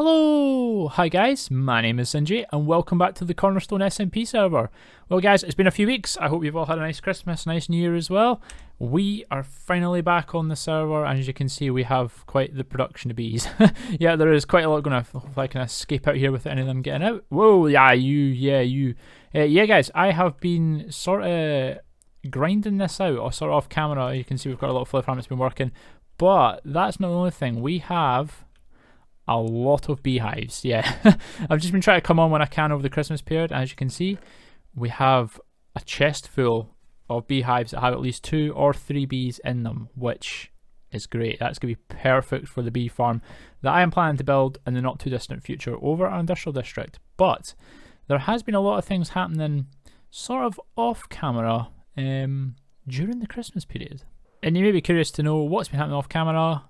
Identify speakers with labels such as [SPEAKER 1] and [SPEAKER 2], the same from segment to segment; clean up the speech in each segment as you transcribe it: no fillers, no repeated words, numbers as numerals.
[SPEAKER 1] Hello! Hi guys, my name is Zinjy and welcome back to the Cornerstone SMP server. Well guys, it's been a few weeks. I hope you've all had a nice Christmas, nice New Year as well. We are finally back on the server, and as you can see we have quite the production of bees. Yeah, there is quite a lot going on. If I can escape out here without any of them getting out. Whoa, you. Yeah guys, I have been sort of grinding this out, or sort of off camera. You can see we've got a lot of flip farm that's been working. But that's not the only thing. We have a lot of beehives. Yeah, I've just been trying to come on when I can over the Christmas period. As you can see, we have a chest full of beehives that have at least 2 or 3 bees in them, which is great. That's going to be perfect for the bee farm that I am planning to build in the not too distant future over our industrial district. But there has been a lot of things happening sort of off camera during the Christmas period. And you may be curious to know what's been happening off camera.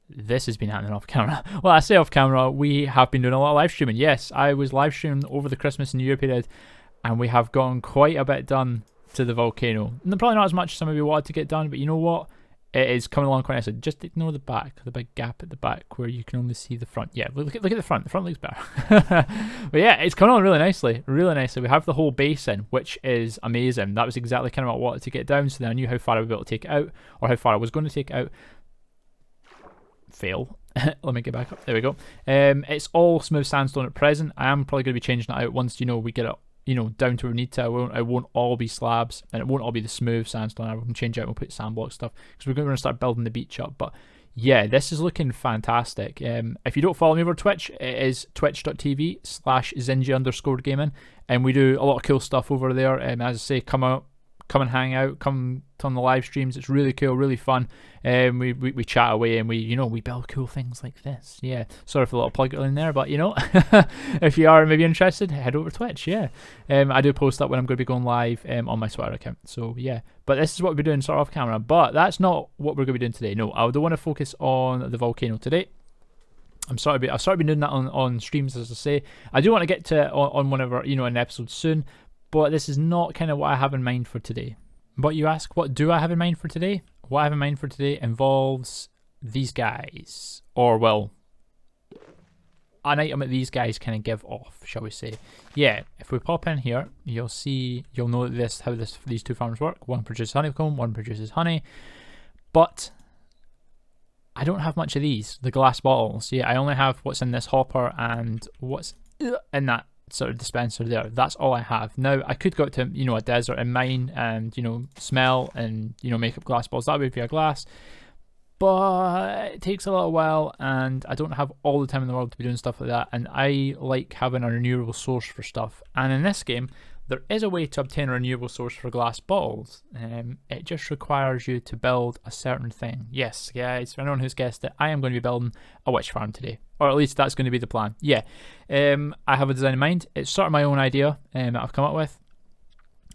[SPEAKER 1] This has been happening off camera. Well, I say off camera, we have been doing a lot of live streaming. Yes, I was live streaming over the Christmas and New Year period, and we have gotten quite a bit done to the volcano. And probably not as much as some of you wanted to get done, but you know what? It is coming along quite nicely. Just ignore the back, the big gap at the back where you can only see the front. Yeah, look at the front. The front looks better. But yeah, it's coming on really nicely. Really nicely. We have the whole basin, which is amazing. That was exactly kind of what I wanted to get down, so then I knew how far I would be able to take it out, or how far I was going to take it out. Fail. Let me get back up. There we go. It's all smooth sandstone at present. I am probably going to be changing it out once we get it down to where we need to. It won't all be slabs, and it won't all be the smooth sandstone. I can change it out and we'll put sandblock stuff because we're going to start building the beach up. But yeah, this is looking fantastic. If you don't follow me over Twitch, it is twitch.tv/zinjy_gaming, and we do a lot of cool stuff over there. As I say, come and hang out, come on the live streams. It's really cool, really fun. We chat away, and we build cool things like this. Yeah, sorry for a little plug in there, but if you are maybe interested, head over to Twitch. Yeah, I do post that when I'm going to be going live on my Twitter account. So yeah, but this is what we're doing sort of off camera. But that's not what we're going to be doing today. No, I do want to focus on the volcano today. I've sort of been doing that on streams, as I say. I do want to get to on whenever an episode soon. But this is not kind of what I have in mind for today. But you ask, what do I have in mind for today? What I have in mind for today involves these guys. Or, well, an item that these guys kind of give off, shall we say. Yeah, if we pop in here, you'll know how these two farms work. One produces honeycomb, one produces honey. But I don't have much of these, the glass bottles. Yeah, I only have what's in this hopper and what's in that sort of dispenser there. That's all I have. Now I could go to a desert and mine and smell and make up glass balls that way via glass, but it takes a little while and I don't have all the time in the world to be doing stuff like that, and I like having a renewable source for stuff. And in this game there is a way to obtain a renewable source for glass bottles. It just requires you to build a certain thing. Yes guys, for anyone who's guessed it, I am going to be building a witch farm today. Or at least that's going to be the plan. Yeah, I have a design in mind. It's sort of my own idea that I've come up with.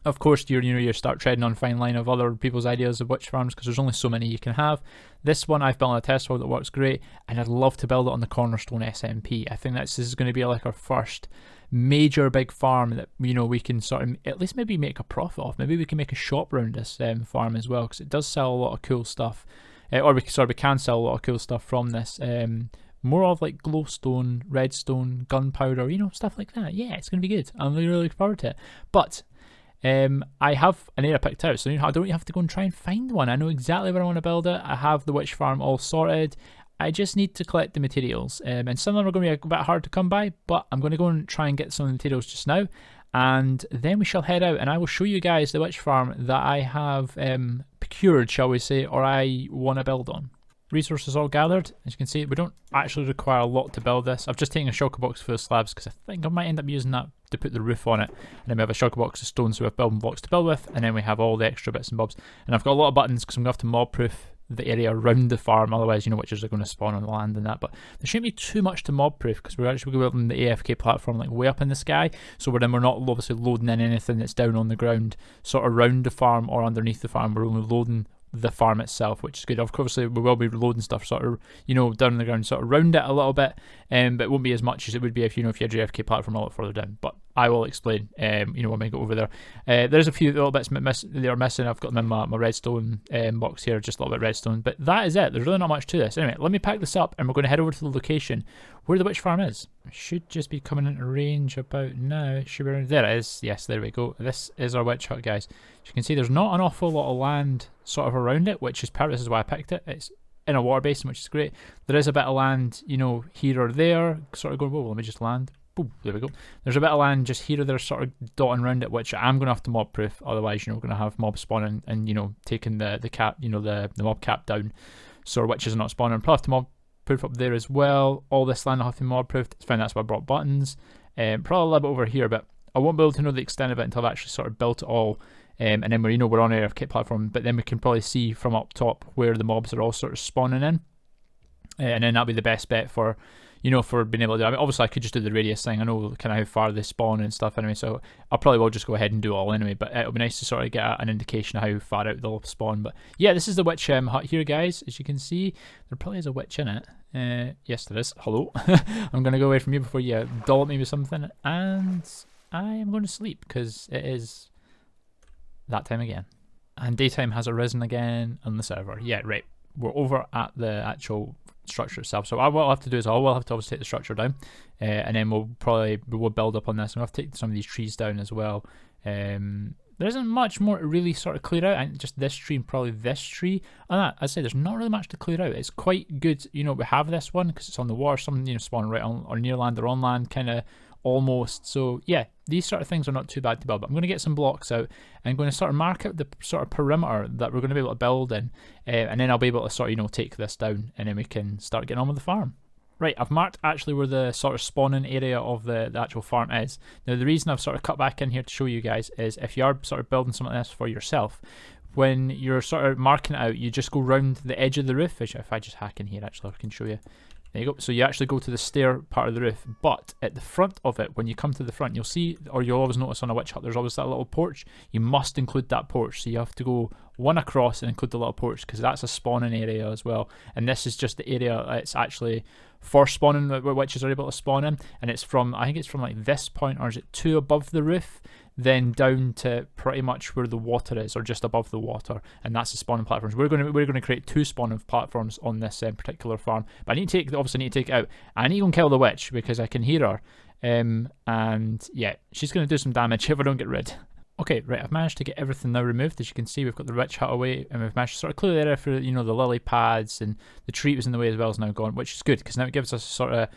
[SPEAKER 1] Of course, you start treading on a fine line of other people's ideas of witch farms because there's only so many you can have. This one I've built on a test world that works great, and I'd love to build it on the Cornerstone SMP. I think this is going to be like our first major big farm that we can sort of at least maybe make a profit off. Maybe we can make a shop around this farm as well, because it does sell a lot of cool stuff, or we can sell a lot of cool stuff from this. More of like glowstone, redstone, gunpowder, stuff like that. Yeah, it's going to be good. I'm really looking forward to it. But I have an area picked out, so I don't have to go and try and find one. I know exactly where I want to build it. I have the witch farm all sorted. I just need to collect the materials. And some of them are going to be a bit hard to come by, but I'm going to go and try and get some of the materials just now. And then we shall head out, and I will show you guys the witch farm that I have procured, shall we say, or I want to build on. Resources all gathered. As you can see, we don't actually require a lot to build this. I've just taken a shulker box full of slabs because I think I might end up using that to put the roof on it. And then we have a shulker box of stone, so we have building blocks to build with, and then we have all the extra bits and bobs. And I've got a lot of buttons because I'm going to have to mob proof the area around the farm, otherwise witches are going to spawn on the land and that. But there shouldn't be too much to mob proof because we're actually building the AFK platform like way up in the sky, so we're not obviously loading in anything that's down on the ground sort of around the farm or underneath the farm. We're only loading the farm itself, which is good. Of course we will be loading stuff sort of down on the ground sort of around it a little bit, but it won't be as much as it would be if you had your AFK platform a lot further down. But I will explain, you know, when we go over there. There's a few little bits they are missing. I've got them in my redstone box here, just a little bit of redstone. But that is it. There's really not much to this. Anyway, let me pack this up, and we're going to head over to the location where the witch farm is. It should just be coming into range about now. It should be around. There it is. Yes, there we go. This is our witch hut, guys. As you can see, there's not an awful lot of land sort of around it, which is perfect. This is why I picked it. It's in a water basin, which is great. There is a bit of land, you know, here or there, sort of going, whoa, let me just land. Boom, there we go. There's a bit of land just here or there sort of dotting around it, which I'm going to have to mob proof. Otherwise, you know, we're going to have mobs spawning and, you know, taking the cap, you know, the mob cap down. So witches are not spawning. I'll probably have to mob proof up there as well. All this land I'll have to mob proof. It's fine, that's why I brought buttons. Probably a little bit over here, but I won't be able to know the extent of it until I've actually sort of built it all. And then we're, you know, we're on our AFK platform, but then we can probably see from up top where the mobs are all sort of spawning in. And then that'll be the best bet for, you know, for being able to do. I mean, obviously I could just do the radius thing. I know kind of how far they spawn and stuff anyway, so I probably will just go ahead and do it all anyway. But it'll be nice to sort of get an indication of how far out they'll spawn. But yeah, this is the witch hut here, guys. As you can see, there probably is a witch in it. Yes, there is. Hello. I'm going to go away from you before you dollop me with something. And I am going to sleep because it is that time again. And daytime has arisen again on the server. Yeah, right. We're over at the actual structure itself. So what I'll have to do is I will have to obviously take the structure down, and then we'll build up on this. And we'll have to take some of these trees down as well. There isn't much more to really sort of clear out. And just this tree and probably this tree. And that, as I say, there's not really much to clear out. It's quite good, you know, we have this one because it's on the water. Some, you know, spawn right on or near land or on land, kind of almost. So yeah, these sort of things are not too bad to build. But I'm going to get some blocks out and I'm going to sort of mark out the sort of perimeter that we're going to be able to build in, and then I'll be able to sort of, you know, take this down and then we can start getting on with the farm. Right, I've marked actually where the sort of spawning area of the actual farm is. Now the reason I've sort of cut back in here to show you guys is if you are sort of building something like this for yourself, when you're sort of marking it out, you just go round the edge of the roof, which if I just hack in here actually I can show you. There you go. So you actually go to the stair part of the roof, but at the front of it, when you come to the front, you'll see, or you'll always notice on a witch hut, there's always that little porch. You must include that porch. So you have to go one across and include the little porch because that's a spawning area as well. And this is just the area it's actually for spawning where witches are able to spawn in. And it's from, I think it's from like this point, or is it 2 above the roof? Then down to pretty much where the water is, or just above the water, and that's the spawning platforms. We're going to create 2 spawning platforms on this particular farm. But I need to take, obviously, need to take it out. I need to go and kill the witch because I can hear her, and yeah, she's going to do some damage if I don't get rid. Okay, right, I've managed to get everything now removed. As you can see, we've got the witch hut away, and we've managed to sort of clear the area for, you know, the lily pads, and the tree was in the way as well is now gone, which is good because now it gives us a sort of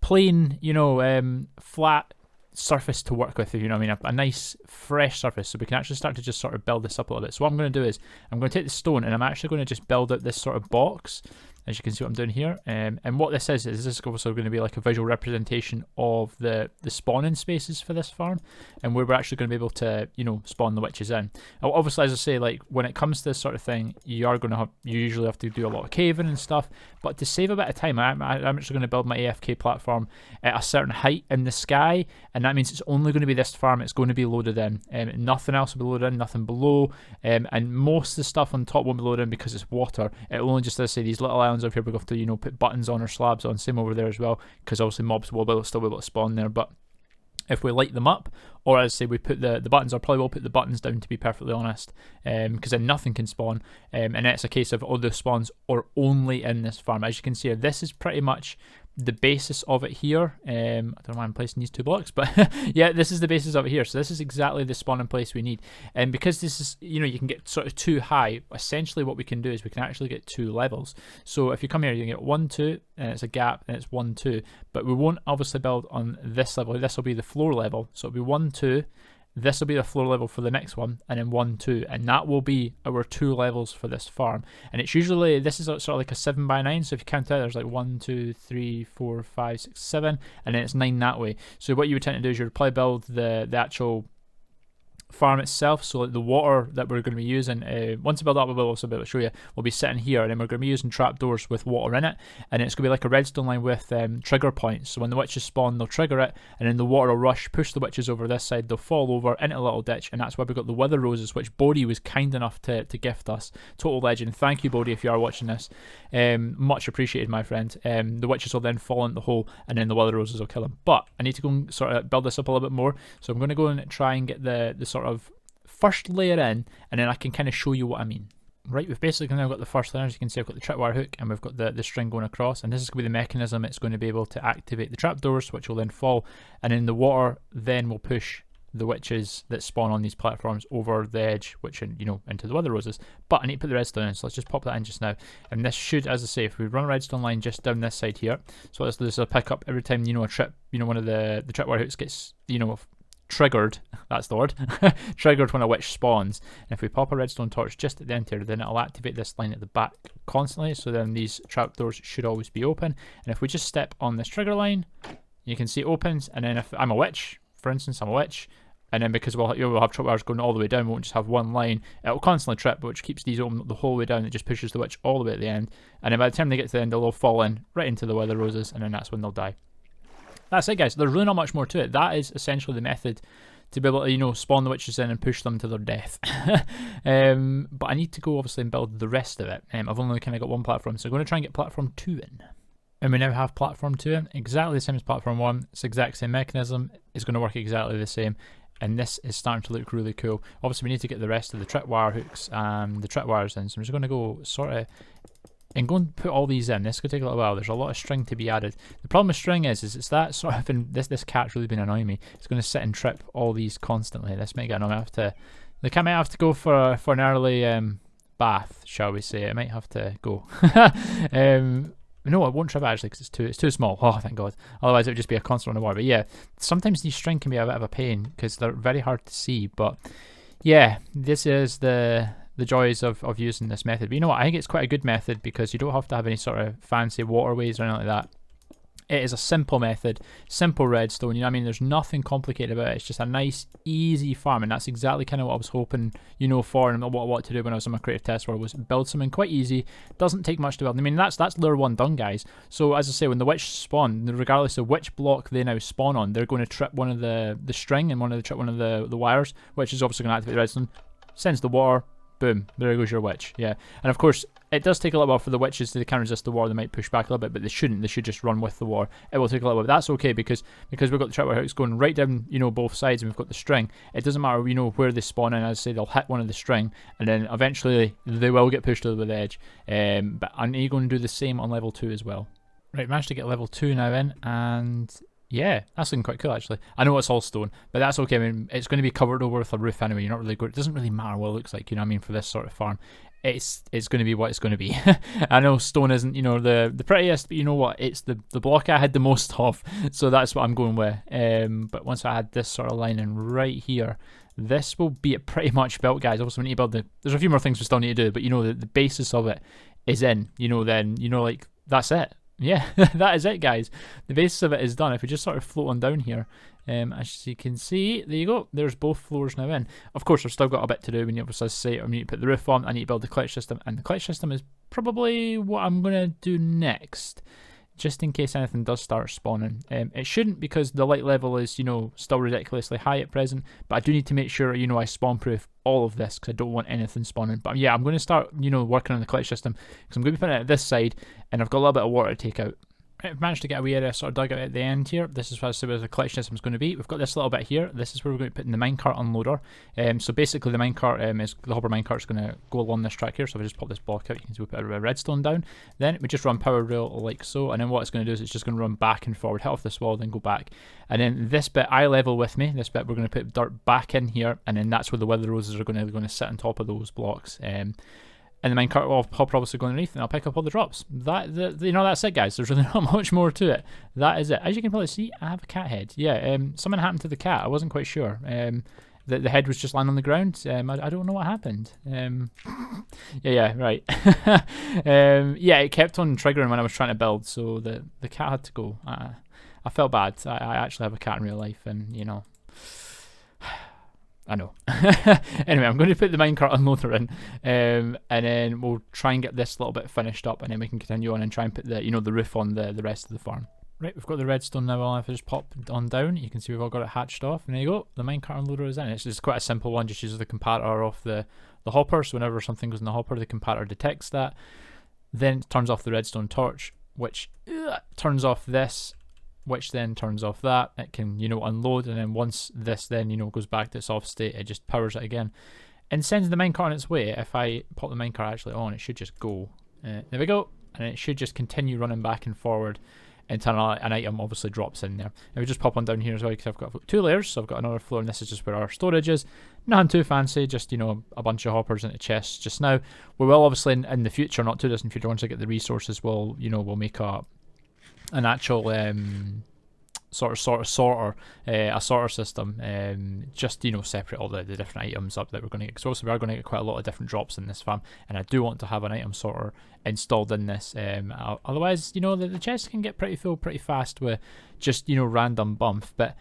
[SPEAKER 1] plain, you know, flat surface to work with, if you know what I mean, a nice fresh surface, so we can actually start to just sort of build this up a little bit. So what I'm going to do is I'm going to take the stone and I'm actually going to just build out this sort of box, as you can see what I'm doing here, and what this is this is also going to be like a visual representation of the spawning spaces for this farm, and where we're actually going to be able to, you know, spawn the witches in. Now, obviously, as I say, like when it comes to this sort of thing, you usually have to do a lot of caving and stuff, but to save a bit of time, I'm actually going to build my AFK platform at a certain height in the sky, and that means it's only going to be this farm. It's going to be loaded in, nothing else will be loaded in, nothing below, and most of the stuff on top won't be loaded in because it's water. It'll only just, as I say, these little islands over here, we're going to have to, you know, put buttons on or slabs on, same over there as well, because obviously mobs will still be able to spawn there. But if we light them up, or as I say, we put the buttons, I probably will put the buttons down, to be perfectly honest, because then nothing can spawn, and it's a case of all the spawns are only in this farm. As you can see, this is pretty much the basis of it here. I don't know why I'm placing these 2 blocks, but yeah, this is the basis of it here. So this is exactly the spawning place we need, and because this is, you know, you can get sort of 2 high, essentially what we can do is we can actually get 2 levels. So if you come here, you can get 1, 2, and it's a gap, and it's 1, 2, but we won't obviously build on this level. This will be the floor level, so it'll be 1, 2. This will be the floor level for the next one, and then 1, 2, and that will be our 2 levels for this farm. And it's usually, this is sort of like a 7x9, so if you count out, there's like 1, 2, 3, 4, 5, 6, 7, and then it's 9 that way. So what you would tend to do is you would probably build the actual farm itself. So like the water that we're going to be using, once I build up, I will also be able to show you, we'll be sitting here, and then we're going to be using trapdoors with water in it, and it's going to be like a redstone line with trigger points. So when the witches spawn, they'll trigger it, and then the water will rush, push the witches over this side, they'll fall over into a little ditch, and that's why we got the wither roses, which Bodhi was kind enough to gift us. Total legend. Thank you, Bodhi, if you are watching this. Much appreciated, my friend. The witches will then fall into the hole, and then the wither roses will kill them. But I need to go and sort of build this up a little bit more, so I'm going to go and try and get the sort of first layer in, and then I can kind of show you what I mean. Right, we've basically now got the first layer. As you can see, I've got the tripwire hook, and we've got the string going across, and this is going to be the mechanism. It's going to be able to activate the trapdoors, which will then fall, and then the water then will push the witches that spawn on these platforms over the edge, which, you know, into the wither roses. But I need to put the redstone in, so let's just pop that in just now. And this should, as I say, if we run a redstone line just down this side here, so this will pick up every time, you know, one of the tripwire hooks gets, you know, triggered, that's the word, triggered when a witch spawns. And if we pop a redstone torch just at the end here, then it'll activate this line at the back constantly, so then these trapdoors should always be open. And if we just step on this trigger line, you can see it opens, and then if I'm a witch, for instance, I'm a witch, and then because we'll have tripwires going all the way down, we won't just have one line, it'll constantly trip, which keeps these open the whole way down. It just pushes the witch all the way at the end, and then by the time they get to the end, they'll all fall in right into the wither roses, and then that's when they'll die. That's it, guys. There's really not much more to it. That is essentially the method to be able to, you know, spawn the witches in and push them to their death. But I need to go, obviously, and build the rest of it. I've only kind of got one platform, so I'm going to try and get platform 2 in. And we now have platform 2 in, exactly the same as platform 1. It's the exact same mechanism. It's going to work exactly the same. And this is starting to look really cool. Obviously, we need to get the rest of the tripwire hooks and the tripwires in, so I'm just going to go sort of and go and put all these in. This could take a little while. There's a lot of string to be added. The problem with string is it's that sort of, this cat's really been annoying me. It's going to sit and trip all these constantly. This might get annoying. The cat might have to go for an early bath, shall we say. It might have to go. No, it won't trip actually because it's too small. Oh, thank God. Otherwise, it would just be a constant run of water. But yeah, sometimes these string can be a bit of a pain because they're very hard to see. But yeah, this is the joys of using this method. But you know what? I think it's quite a good method because you don't have to have any sort of fancy waterways or anything like that. It is a simple method, simple redstone, you know what I mean? There's nothing complicated about it. It's just a nice, easy farm, and that's exactly kind of what I was hoping, you know, for, and what I wanted to do when I was in my creative test world was build something quite easy. Doesn't take much to build. I mean, that's layer 1 done, guys. So as I say, when the witch spawn, regardless of which block they now spawn on, they're going to trip one of the string and trip one of the wires, which is obviously going to activate the redstone. Sends the water. Boom, there goes your witch. Yeah, and of course it does take a little while for the witches to kind of resist the war. They might push back a little bit, but they shouldn't. They should just run with the war. It will take a little bit. That's okay because we've got the tripwire hooks going right down, you know, both sides, and we've got the string. It doesn't matter, you know, where they spawn in. As I say, they'll hit one of the string, and then eventually they will get pushed over the edge. But I need to go and do the same on level 2 as well. Right, managed to get level 2 now in, and yeah, that's looking quite cool actually. I know it's all stone, but that's okay. I mean, it's going to be covered over with a roof anyway. You're not really good. It doesn't really matter what it looks like, you know what I mean, for this sort of farm. It's going to be what it's going to be. I know stone isn't, you know, the prettiest, but you know what? It's the block I had the most of, so that's what I'm going with. But once I had this sort of line in right here, this will be it pretty much built, guys. Obviously, we need to build there's a few more things we still need to do, but you know, the basis of it is in. You know, then, you know, like, that's it. Yeah, that is it, guys. The basis of it is done. If we just sort of float on down here, as you can see, there you go. There's both floors now in. Of course, I've still got a bit to do. We need to say I need to put the roof on. I need to build the clutch system, and the clutch system is probably what I'm gonna do next, just in case anything does start spawning. It shouldn't because the light level is, you know, still ridiculously high at present, but I do need to make sure, you know, I spawn proof all of this because I don't want anything spawning. But yeah, I'm going to start, you know, working on the clutch system because I'm going to be putting it at this side, and I've got a little bit of water to take out. I've managed to get a wee area sort of dug out at the end here. This is where the collection system is going to be. We've got this little bit here. This is where we're going to put in the minecart unloader. So basically the minecart is the hopper minecart is going to go along this track here. So if I just pop this block out, you can see we put a redstone down. Then we just run power rail like so, and then what it's going to do is it's just going to run back and forward, hit off this wall, then go back. And then this bit eye level with me. This bit we're going to put dirt back in here, and then that's where the wither roses are going to sit on top of those blocks. And the minecart will obviously go underneath, and I'll pick up all the drops. You know, that's it, guys. There's really not much more to it. That is it. As you can probably see, I have a cat head. Yeah, something happened to the cat. I wasn't quite sure. The head was just lying on the ground. I don't know what happened. Yeah, right. Yeah, it kept on triggering when I was trying to build, so the cat had to go. I felt bad. I actually have a cat in real life, and you know, I know. Anyway, I'm going to put the minecart unloader in, and then we'll try and get this little bit finished up, and then we can continue on and try and put the the roof on the rest of the farm. Right, we've got the redstone now. If I just pop on down, you can see we've all got it hatched off, and there you go. The minecart unloader is in. It's just quite a simple one. Just uses the comparator off the hopper. So whenever something goes in the hopper, the comparator detects that. Then it turns off the redstone torch, which turns off this, which then turns off that. It can, unload, and then once this then, goes back to its off state, it just powers it again and sends the minecart on its way. If I pop the minecart actually on, it should just go. There we go. And it should just continue running back and forward until an item obviously drops in there. And we just pop on down here as well, because I've got 2 layers, so I've got another floor, and this is just where our storage is. Nothing too fancy, just, a bunch of hoppers into chests just now. We will obviously in the future, not too distant future, once I get the resources, we'll make an actual sorter system, just separate all the different items up that we're going to get, because also we are going to get quite a lot of different drops in this farm, and I do want to have an item sorter installed in this, otherwise the chests can get pretty full pretty fast with just random bump. But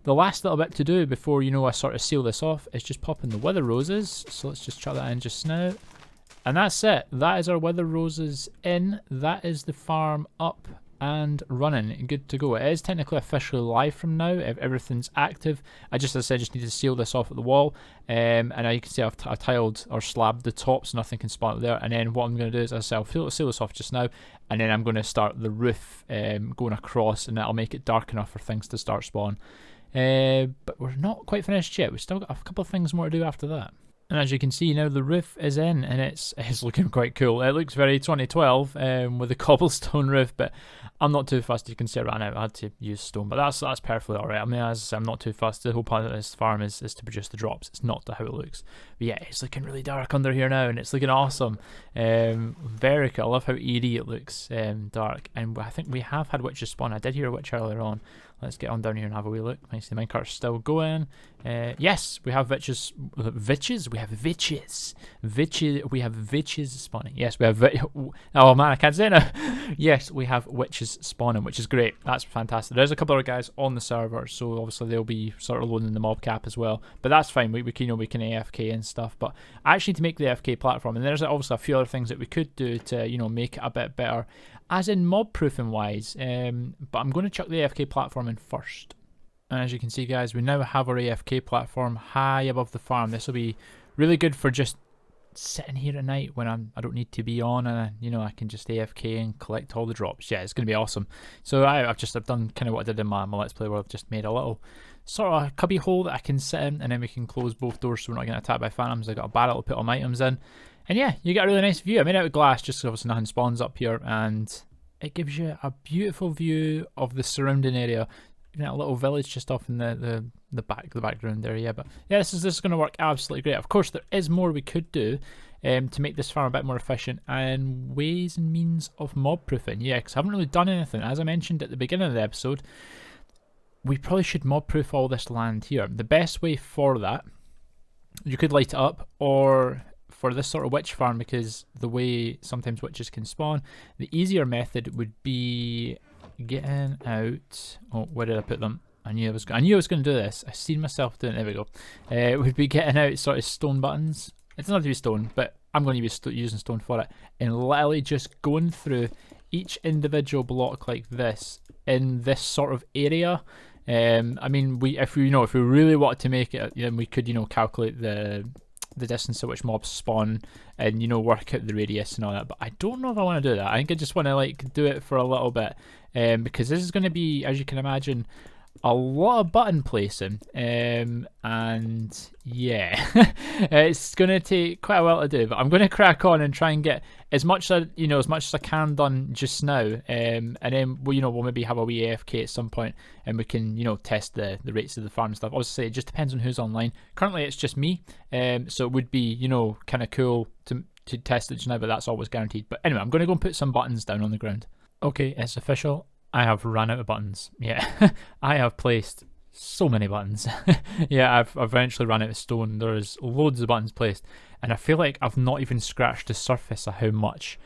[SPEAKER 1] the last little bit to do before I sort of seal this off is just pop in the wither roses. So let's just chuck that in just now, and that's it. That is our wither roses in. That is the farm up and running, good to go. It is technically officially live from now if everything's active. As I said, just need to seal this off at the wall, and now you can see I've tiled or slabbed the top so nothing can spawn up there. And then what I'm going to do is, as I say, I'll seal this off just now, and then I'm going to start the roof going across, and that'll make it dark enough for things to start spawn. But we're not quite finished yet. We've still got a couple of things more to do after that. And as you can see now, the roof is in, and it's looking quite cool. It looks very 2012 with a cobblestone roof, but I'm not too fussed. You can see it ran out. I had to use stone, but that's perfectly alright. I mean, as I say, I'm not too fussed. The whole point of this farm is to produce the drops. It's not how it looks. But yeah, it's looking really dark under here now, and it's looking awesome. Very cool. I love how eerie it looks, dark. And I think we have had witches spawn. I did hear a witch earlier on. Let's get on down here and have a wee look. Nice, the minecart's still going. Yes, we have witches. Witches? We have witches. We have witches spawning. Yes, we have. Oh man, I can't say it now. Yes, we have witches spawning, which is great. That's fantastic. There's a couple of guys on the server, so obviously they'll be sort of loading the mob cap as well. But that's fine. We can AFK and stuff. But actually, to make the AFK platform, and there's obviously a few other things that we could do to make it a bit better, as in mob proofing wise. But I'm going to chuck the AFK platform in first. And as you can see, guys, we now have our AFK platform high above the farm. This will be really good for just sitting here at night when I don't need to be on, and I can just AFK and collect all the drops. Yeah, it's going to be awesome. So I've done kind of what I did in my Let's Play, where I've just made a little sort of a cubby hole that I can sit in, and then we can close both doors so we're not getting attacked by phantoms. I got a barrel to put all my items in, and yeah, you get a really nice view. I made it out of glass just so obviously nothing spawns up here, and it gives you a beautiful view of the surrounding area. A little village just off in the background there. Yeah, but yeah, this is going to work absolutely great. Of course, there is more we could do to make this farm a bit more efficient, and ways and means of mob proofing. Yeah, because I haven't really done anything. As I mentioned at the beginning of the episode, we probably should mob proof all this land here. The best way for that, you could light it up, or for this sort of witch farm, because the way sometimes witches can spawn, the easier method would be getting out. Oh, where did I put them? I knew I was going to do this. I seen myself doing it. There we go. It would be getting out sort of stone buttons. It doesn't have to be stone, but I'm going to be using stone for it, and literally just going through each individual block like this in this sort of area. I mean, if we really wanted to make it, then we could calculate the distance at which mobs spawn and work out the radius and all that. But I don't know if I want to do that. I think I just want to do it for a little bit, because this is going to be, as you can imagine, a lot of button placing, and yeah, it's going to take quite a while to do. But I'm going to crack on and try and get as much as I can done just now, and then we'll maybe have a wee AFK at some point, and we can test the rates of the farm and stuff. Obviously, it just depends on who's online. Currently, it's just me, so it would be kind of cool to test it just now, but that's always guaranteed. But anyway, I'm going to go and put some buttons down on the ground. Okay, it's official. I have run out of buttons. Yeah, I have placed so many buttons. Yeah, I've eventually run out of stone. There's loads of buttons placed, and I feel like I've not even scratched the surface of how much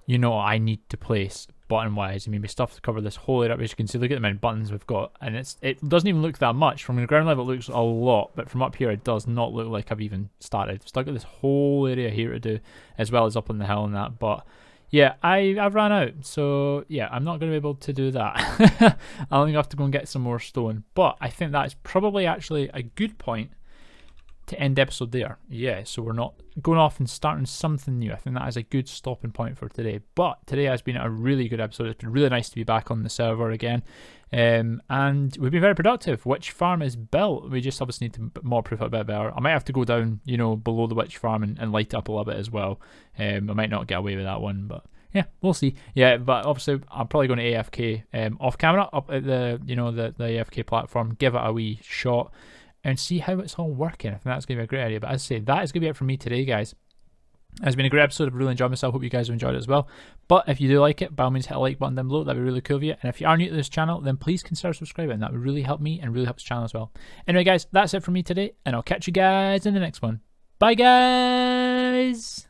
[SPEAKER 1] I need to place. button wise. I mean, we stuff to cover this whole area up, as you can see. Look at the amount of buttons we've got, and it doesn't even look that much. From the ground level it looks a lot, but from up here it does not look like I've even started. I've still got this whole area here to do, as well as up on the hill and that. But yeah, I've ran out, so yeah, I'm not going to be able to do that. I'll only have to go and get some more stone. But I think that is probably actually a good point to end the episode there. Yeah, so we're not going off and starting something new. I think that is a good stopping point for today. But today has been a really good episode. It's been really nice to be back on the server again. And we've been very productive. Witch farm is built. We just obviously need to more proof it a bit better. I might have to go down, you know, below the witch farm and light it up a little bit as well. I might not get away with that one, but yeah, we'll see. Yeah, but obviously I'm probably going to AFK off camera up at the, you know, the AFK platform, give it a wee shot and see how it's all working. I think that's going to be a great idea. But as I say, that is going to be it for me today, guys. It's been a great episode. I've really enjoyed myself. Hope you guys have enjoyed it as well. But if you do like it, by all means hit a like button down below. That'd be really cool of you. And if you are new to this channel, then please consider subscribing. That would really help me and really help the channel as well. Anyway, guys, that's it for me today, and I'll catch you guys in the next one. Bye, guys!